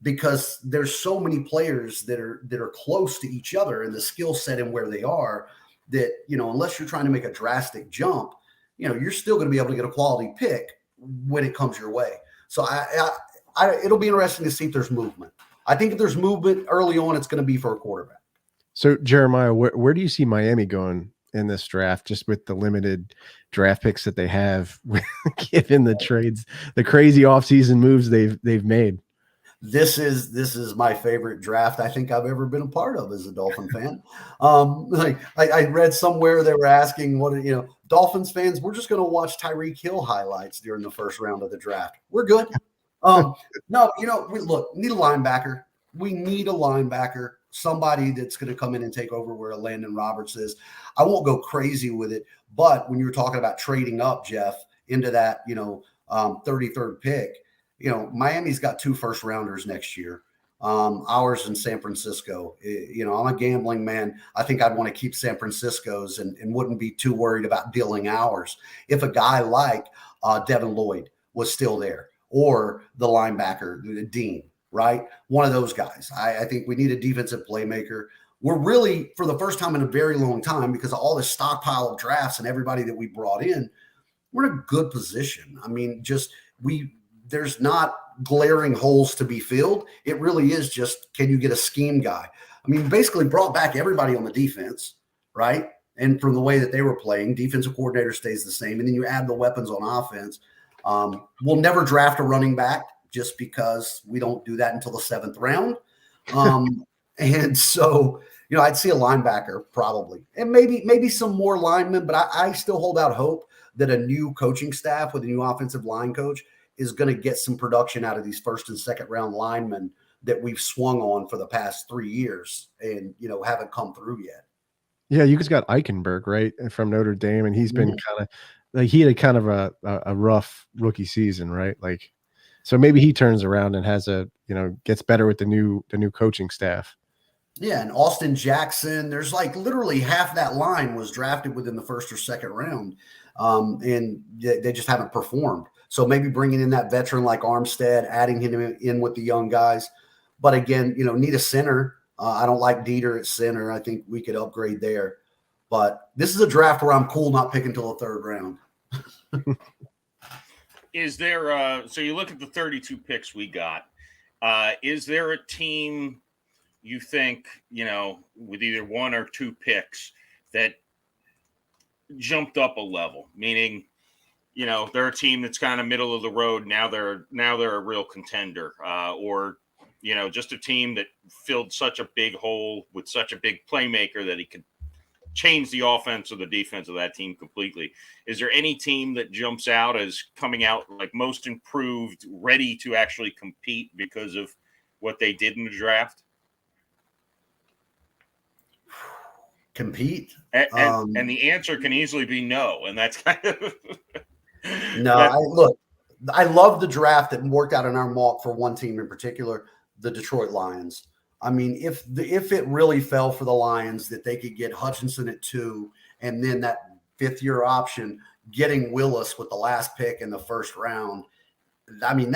Because there's so many players that are close to each other in the skill set and where they are. That, unless you're trying to make a drastic jump, you're still going to be able to get a quality pick when it comes your way. So it'll be interesting to see if there's movement. I think if there's movement early on, it's going to be for a quarterback. So Jeremiah, where do you see Miami going in this draft, just with the limited draft picks that they have, given the trades, the crazy offseason moves they've made? This is my favorite draft I think I've ever been a part of as a Dolphin fan. I read somewhere they were asking Dolphins fans, we're just going to watch Tyreek Hill highlights during the 1st round of the draft. We're good. No, we need a linebacker. We need a linebacker, somebody that's going to come in and take over where Landon Roberts is. I won't go crazy with it, but when you were talking about trading up, Jeff, into that 33rd pick, Miami's got 2 1st-rounders next year, ours in San Francisco. I'm a gambling man. I think I'd want to keep San Francisco's and wouldn't be too worried about dealing ours. If a guy like Devin Lloyd was still there or the linebacker, Dean, right? One of those guys. I think we need a defensive playmaker. We're really, for the first time in a very long time, because of all this stockpile of drafts and everybody that we brought in, we're in a good position. I mean, there's not glaring holes to be filled. It really is just, can you get a scheme guy? I mean, basically brought back everybody on the defense, right? And from the way that they were playing, defensive coordinator stays the same. And then you add the weapons on offense. We'll never draft a running back just because we don't do that until the 7th round. And so, I'd see a linebacker probably, and maybe some more linemen, but I still hold out hope that a new coaching staff with a new offensive line coach is going to get some production out of these 1st and 2nd round linemen that we've swung on for the past 3 years and, haven't come through yet. Yeah. You guys got Eichenberg, right, from Notre Dame. And he's been kind of like, he had kind of a rough rookie season, right? Like, so maybe he turns around and has gets better with the new coaching staff. Yeah. And Austin Jackson, there's like literally half that line was drafted within the 1st or 2nd round. And they just haven't performed. So maybe bringing in that veteran like Armstead, adding him in with the young guys. But again, need a center. I don't like Dieter at center. I think we could upgrade there. But this is a draft where I'm cool not picking until the 3rd round. Is there so you look at the 32 picks we got. Is there a team you think, with either one or two picks that jumped up a level, meaning, they're a team that's kind of middle of the road. Now they're a real contender, or, just a team that filled such a big hole with such a big playmaker that he could change the offense or the defense of that team completely. Is there any team that jumps out as coming out like most improved, ready to actually compete because of what they did in the draft? Compete? And the answer can easily be no. And that's kind of no. I love the draft that worked out in our mock for one team in particular, the Detroit Lions. I mean, if it really fell for the Lions that they could get Hutchinson at 2 and then that 5th-year option, getting Willis with the last pick in the first round, I mean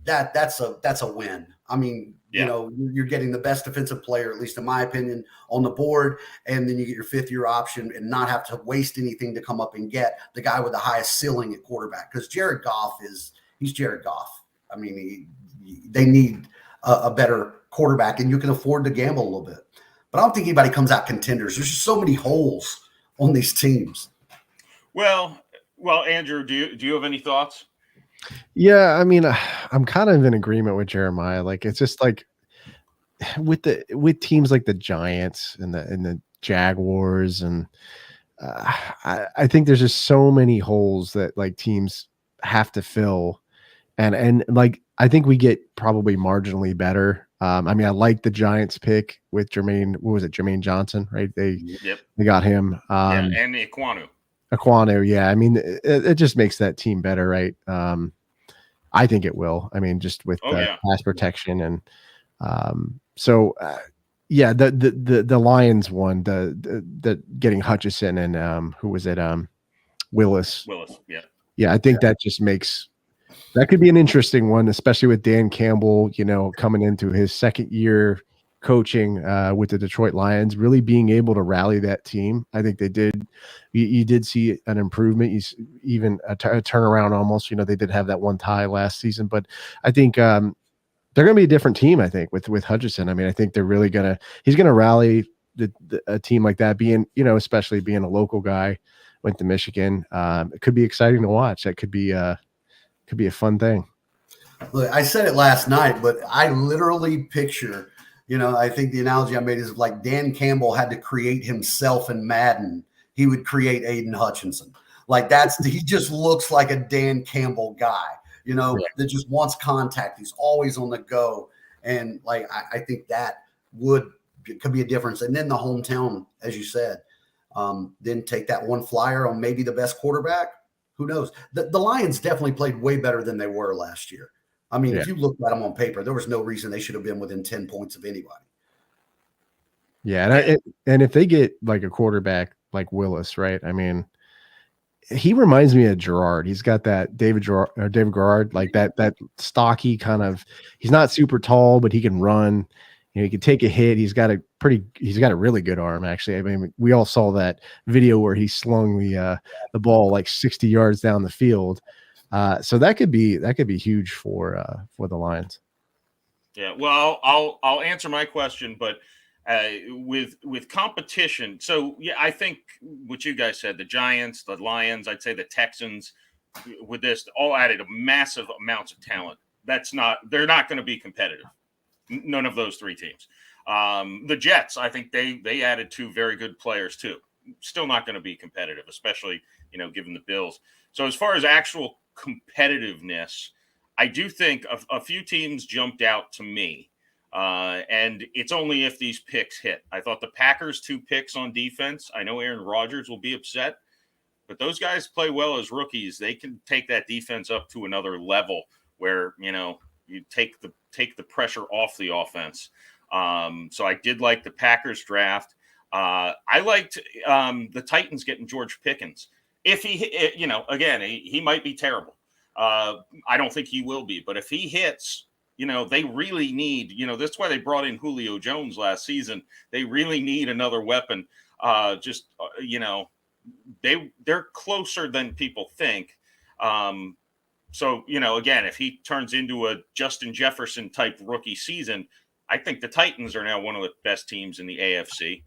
that's a win. I mean, you're getting the best defensive player, at least in my opinion, on the board, and then you get your 5th-year option and not have to waste anything to come up and get the guy with the highest ceiling at quarterback, because Jared Goff he's Jared Goff. I mean, they need a better quarterback, and you can afford to gamble a little bit. But I don't think anybody comes out contenders. There's just so many holes on these teams. Well, Andrew, do you have any thoughts? Yeah, I mean, I'm kind of in agreement with Jeremiah. Like, it's just like with teams like the Giants and the Jaguars, and I think there's just so many holes that like teams have to fill, and like I think we get probably marginally better. I mean, I like the Giants pick with Jermaine Johnson, right? They got him. And Ekwonu. Yeah. I mean, it just makes that team better, right? I think it will. I mean, just with pass protection and yeah, the Lions one, the getting Hutchinson and who was it? Willis. Yeah. I think that just that could be an interesting one, especially with Dan Campbell, coming into his 2nd year coaching with the Detroit Lions, really being able to rally that team. I think they did. You did see an improvement, even a turnaround almost. They did have that one tie last season, but I think they're going to be a different team. I think with Hutchinson. I mean, I think they're really he's going to rally a team like that, being, especially being a local guy, went to Michigan. It could be exciting to watch. That could be a fun thing. Look, I said it last night, but I literally picture, I think the analogy I made is like Dan Campbell had to create himself in Madden. He would create Aiden Hutchinson. Like he just looks like a Dan Campbell guy, that just wants contact. He's always on the go. And like, I think that could be a difference. And then the hometown, as you said, then take that one flyer on maybe the best quarterback. Who knows? The Lions definitely played way better than they were last year. I mean, if you looked at them on paper, there was no reason they should have been within 10 points of anybody. Yeah, and if they get like a quarterback like Willis, right? I mean, he reminds me of Gerard. He's got that David Gerard, like that stocky kind of. He's not super tall, but he can run. He can take a hit. He's got a really good arm, actually. I mean, we all saw that video where he slung the ball like 60 yards down the field. So that could be huge for the Lions. Yeah. Well, I'll answer my question, but with competition. So yeah, I think what you guys said, the Giants, the Lions, I'd say the Texans, with this all added a massive amounts of talent. They're not going to be competitive. None of those 3 teams. The Jets, I think they added 2 very good players too. Still not going to be competitive, especially, given the Bills. So as far as actual competitiveness, I do think a few teams jumped out to me. And it's only if these picks hit. I thought the Packers 2 picks on defense. I know Aaron Rodgers will be upset, but those guys play well as rookies. They can take that defense up to another level where, you take the pressure off the offense. So I did like the Packers draft. I liked the Titans getting George Pickens. If he might be terrible. I don't think he will be, but if he hits, they really need, that's why they brought in Julio Jones last season. They really need another weapon. They're closer than people think. So, again, if he turns into a Justin Jefferson type rookie season, I think the Titans are now one of the best teams in the AFC.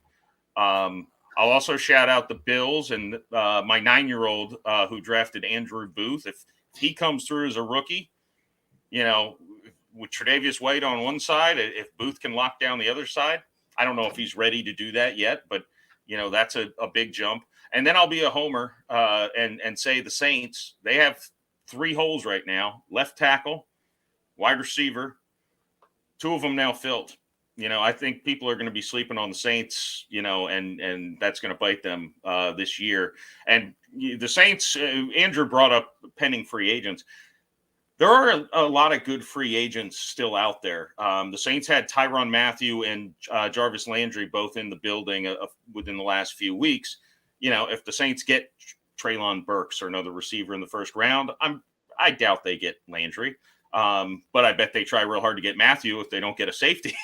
I'll also shout out the Bills and my 9-year-old who drafted Andrew Booth. If he comes through as a rookie, with Tre'Davious White on one side, if Booth can lock down the other side, I don't know if he's ready to do that yet, but that's a big jump. And then I'll be a homer and say the Saints, they have 3 holes right now: left tackle, wide receiver, 2 of them now filled. I think people are going to be sleeping on the Saints, and that's going to bite them this year. And the Saints, Andrew brought up pending free agents. There are a lot of good free agents still out there. The Saints had Tyrann Mathieu and Jarvis Landry both in the building within the last few weeks. If the Saints get Treylon Burks or another receiver in the first round, I doubt they get Landry. But I bet they try real hard to get Matthew if they don't get a safety.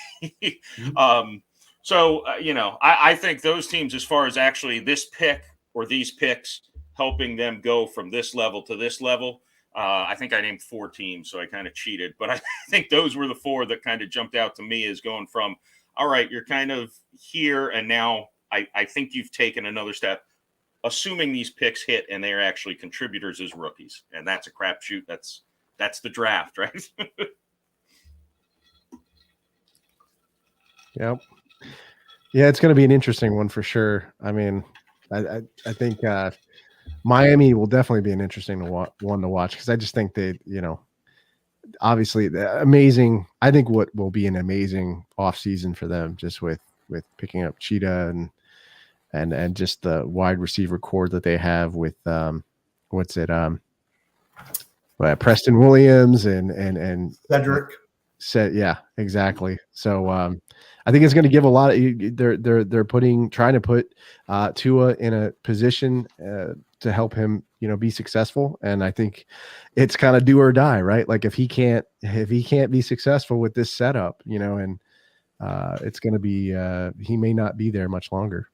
I think those teams, as far as actually this pick or these picks helping them go from this level to this level, I think I named 4 teams, so I kind of cheated. But I think those were the 4 that kind of jumped out to me as going from, all right, you're kind of here, and now I think you've taken another step, assuming these picks hit and they're actually contributors as rookies. And that's a crapshoot. That's the draft, right? Yep. Yeah, it's going to be an interesting one for sure. I mean, I think Miami will definitely be an interesting one to watch, because I just think they, obviously amazing. I think what will be an amazing offseason for them, just with picking up Cheetah and just the wide receiver core that they have with Preston Williams and Cedric. Yeah, exactly. So I think it's going to give a lot of, they're trying to put Tua in a position to help him, be successful. And I think it's kind of do or die, right? Like if he can't be successful with this setup, and it's going to be, he may not be there much longer.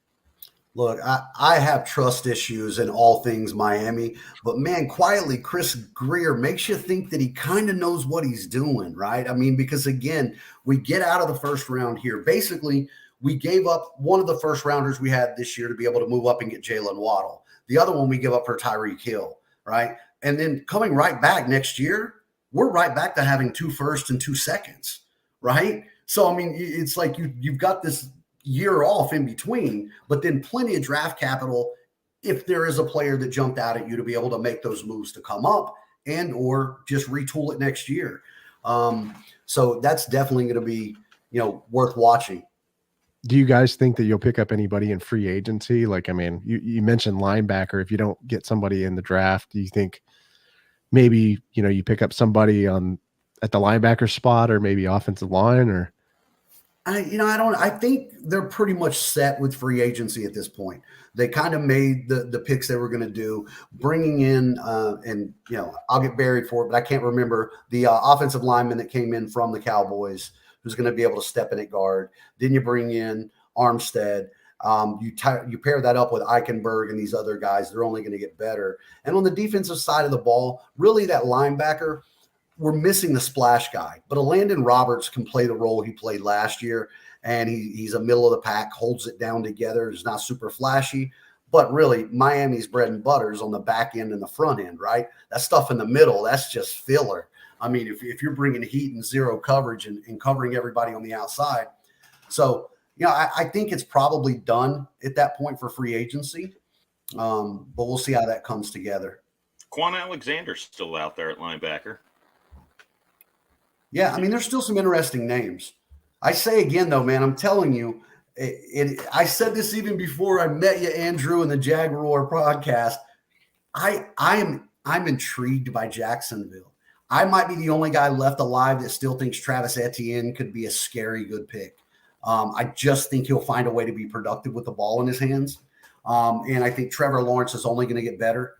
Look, I have trust issues in all things Miami, but man, quietly, Chris Greer makes you think that he kind of knows what he's doing, right? I mean, because again, we get out of the first round here. Basically, we gave up one of the first rounders we had this year to be able to move up and get Jalen Waddle. The other one we give up for Tyreek Hill, right? And then coming right back next year, we're right back to having 2 firsts and 2 seconds, right? So, I mean, it's like you've got this year off in between, but then plenty of draft capital if there is a player that jumped out at you to be able to make those moves to come up and or just retool it next year. So that's definitely going to be, worth watching. Do you guys think that you'll pick up anybody in free agency? Like, I mean, you mentioned linebacker. If you don't get somebody in the draft, do you think maybe, you pick up somebody at the linebacker spot, or maybe offensive line, or? I think they're pretty much set with free agency at this point. They kind of made the picks they were going to do, bringing in, and I'll get buried for it, but I can't remember the offensive lineman that came in from the Cowboys, who's going to be able to step in at guard. Then you bring in Armstead. You pair that up with Eichenberg and these other guys. They're only going to get better. And on the defensive side of the ball, really that linebacker, we're missing the splash guy, but Landon Roberts can play the role he played last year, and he's a middle of the pack, holds it down together. It's not super flashy, but really Miami's bread and butter is on the back end and the front end, right? That stuff in the middle, that's just filler. I mean, if you're bringing heat and zero coverage and covering everybody on the outside. So, I think it's probably done at that point for free agency, but we'll see how that comes together. Quan Alexander's still out there at linebacker. Yeah, I mean, there's still some interesting names. I say again, though, man, I'm telling you, I said this even before I met you, Andrew, in the Jaguar podcast. I'm intrigued by Jacksonville. I might be the only guy left alive that still thinks Travis Etienne could be a scary good pick. I just think he'll find a way to be productive with the ball in his hands. And I think Trevor Lawrence is only going to get better.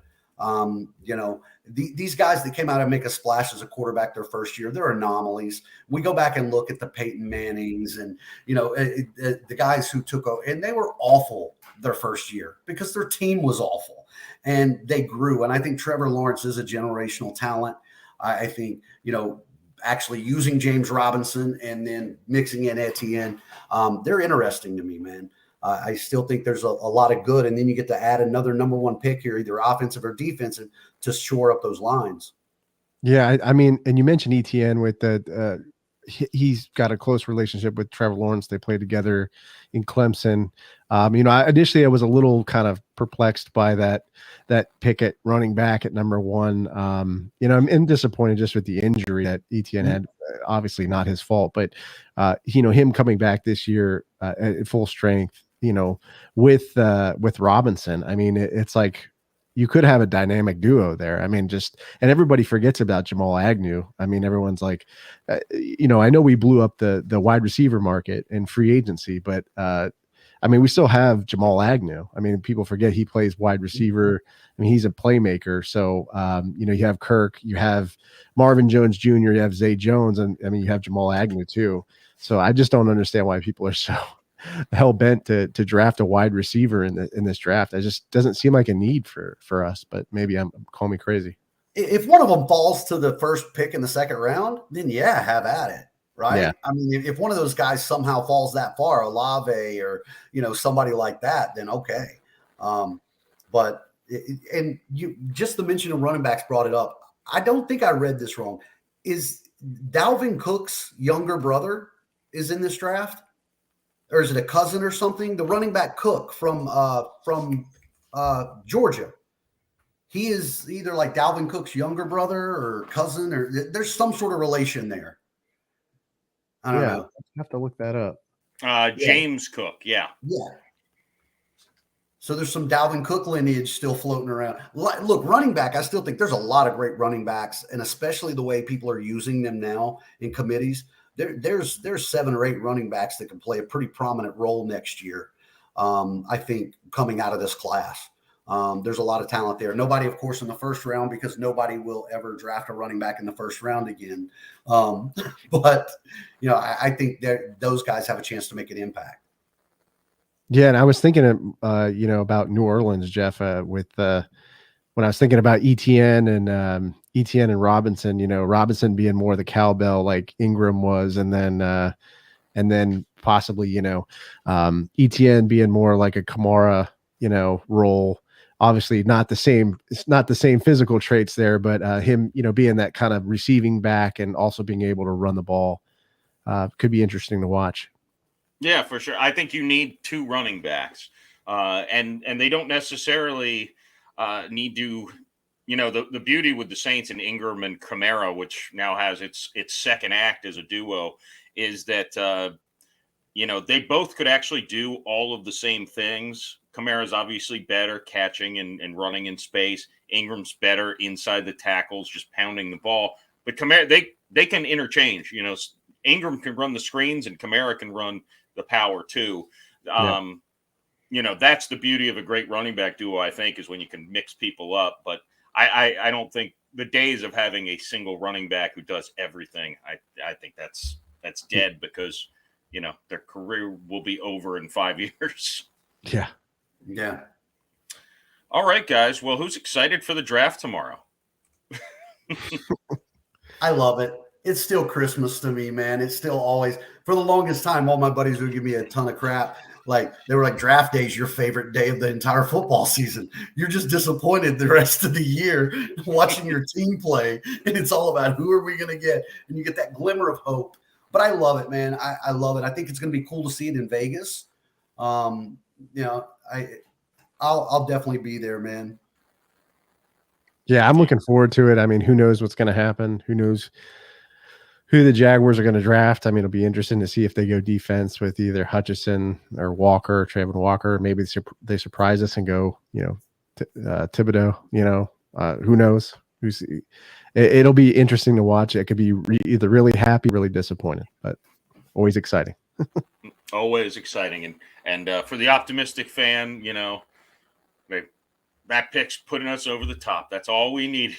These guys that came out and make a splash as a quarterback their first year, they're anomalies. We go back and look at the Peyton Mannings and, the guys who took over, and they were awful their first year because their team was awful and they grew. And I think Trevor Lawrence is a generational talent. I think, actually using James Robinson and then mixing in Etienne. They're interesting to me, man. I still think there's a lot of good. And then you get to add another number one pick here, either offensive or defensive, to shore up those lines. Yeah, I mean, and you mentioned Etienne with the he's got a close relationship with Trevor Lawrence. They played together in Clemson. Initially I was a little kind of perplexed by that pick at running back at number 1. I'm disappointed just with the injury that Etienne had. Obviously not his fault, but him coming back this year at full strength, with Robinson. I mean, it's like you could have a dynamic duo there. I mean, and everybody forgets about Jamal Agnew. I mean, everyone's like, I know we blew up the wide receiver market in free agency, but I mean, we still have Jamal Agnew. I mean, people forget he plays wide receiver. I mean, he's a playmaker. So, you have Kirk, you have Marvin Jones Jr., you have Zay Jones, and I mean, you have Jamal Agnew too. So I just don't understand why people are so hell bent to draft a wide receiver in this draft. It just doesn't seem like a need for us, but maybe I'm call me crazy. If one of them falls to the first pick in the second round, then yeah, have at it. Right. Yeah. I mean, if one of those guys somehow falls that far, Olave or, somebody like that, then okay. But you just the mention of running backs brought it up. I don't think I read this wrong. Is Dalvin Cook's younger brother is in this draft? Or is it a cousin or something? The running back Cook from Georgia. He is either like Dalvin Cook's younger brother or cousin, or there's some sort of relation there. I don't know. I have to look that up. James Cook. Yeah. Yeah. So there's some Dalvin Cook lineage still floating around. Look, running back, I still think there's a lot of great running backs, and especially the way people are using them now in committees. There's 7 or 8 running backs that can play a pretty prominent role next year. I think coming out of this class, there's a lot of talent there. Nobody, of course, in the first round, because nobody will ever draft a running back in the first round again. But I think that those guys have a chance to make an impact. Yeah, and I was thinking, about New Orleans, Jeff, with when I was thinking about Etienne and Robinson. Robinson being more the cowbell like Ingram was, and then possibly Etienne being more like a Kamara role. Obviously, not the same. It's not the same physical traits there, but him being that kind of receiving back and also being able to run the ball could be interesting to watch. Yeah, for sure. I think you need 2 running backs, and they don't necessarily need to. The beauty with the Saints and Ingram and Kamara, which now has its second act as a duo, is that they both could actually do all of the same things. Kamara's obviously better catching and running in space. Ingram's better inside the tackles, just pounding the ball. But Kamara, they can interchange. Ingram can run the screens, and Kamara can run the power too. That's the beauty of a great running back duo, I think, is when you can mix people up. But I don't think the days of having a single running back who does everything, I think that's dead, because their career will be over in 5 years. Yeah. Yeah. All right, guys. Well, who's excited for the draft tomorrow? I love it. It's still Christmas to me, man. It's still always, for the longest time, all my buddies would give me a ton of crap. Like, they were like, draft day is your favorite day of the entire football season. You're just disappointed the rest of the year watching your team play. And it's all about who are we going to get? And you get that glimmer of hope. But I love it, man. I love it. I think it's going to be cool to see it in Vegas. I'll definitely be there, man. Yeah, I'm looking forward to it. I mean, who knows what's going to happen? Who knows who the Jaguars are going to draft? I mean, it'll be interesting to see if they go defense with either Hutchinson or Walker, Trayvon Walker. Maybe they surprise us and go, Thibodeau. Who knows? It'll be interesting to watch. It could be either really happy, really disappointed, but always exciting. Always exciting, and for the optimistic fan, that pick's putting us over the top. That's all we needed.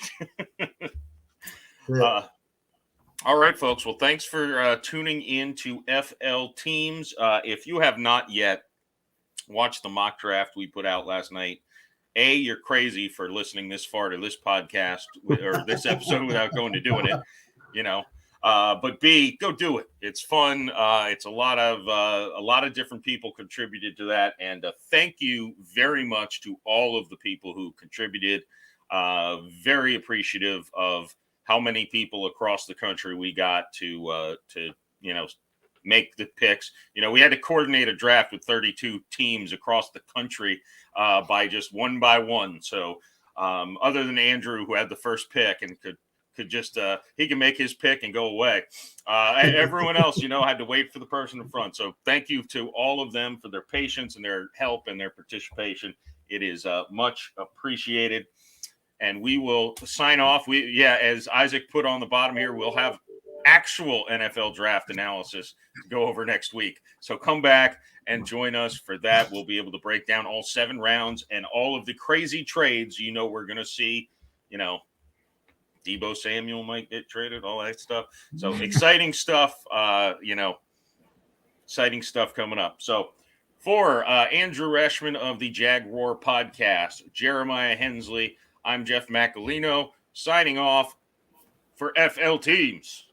All right, folks. Well, thanks for tuning in to FL Teams. If you have not yet watched the mock draft we put out last night, you're crazy for listening this far to this podcast or this episode without going to doing it. But B, go do it. It's fun. It's a lot of different people contributed to that, and thank you very much to all of the people who contributed. Very appreciative of how many people across the country we got to make the picks. We had to coordinate a draft with 32 teams across the country by just one by one. So other than Andrew, who had the first pick and could just he can make his pick and go away. Everyone else, had to wait for the person in front. So thank you to all of them for their patience and their help and their participation. It is much appreciated. And we will sign off. As Isaac put on the bottom here, we'll have actual NFL draft analysis to go over next week. So come back and join us for that. We'll be able to break down all 7 rounds and all of the crazy trades we're going to see. Deebo Samuel might get traded, all that stuff. So exciting stuff, exciting stuff coming up. So for Andrew Eshman of the Jaguar podcast, Jeremiah Hensley, I'm Jeff Macolino signing off for FL Teams.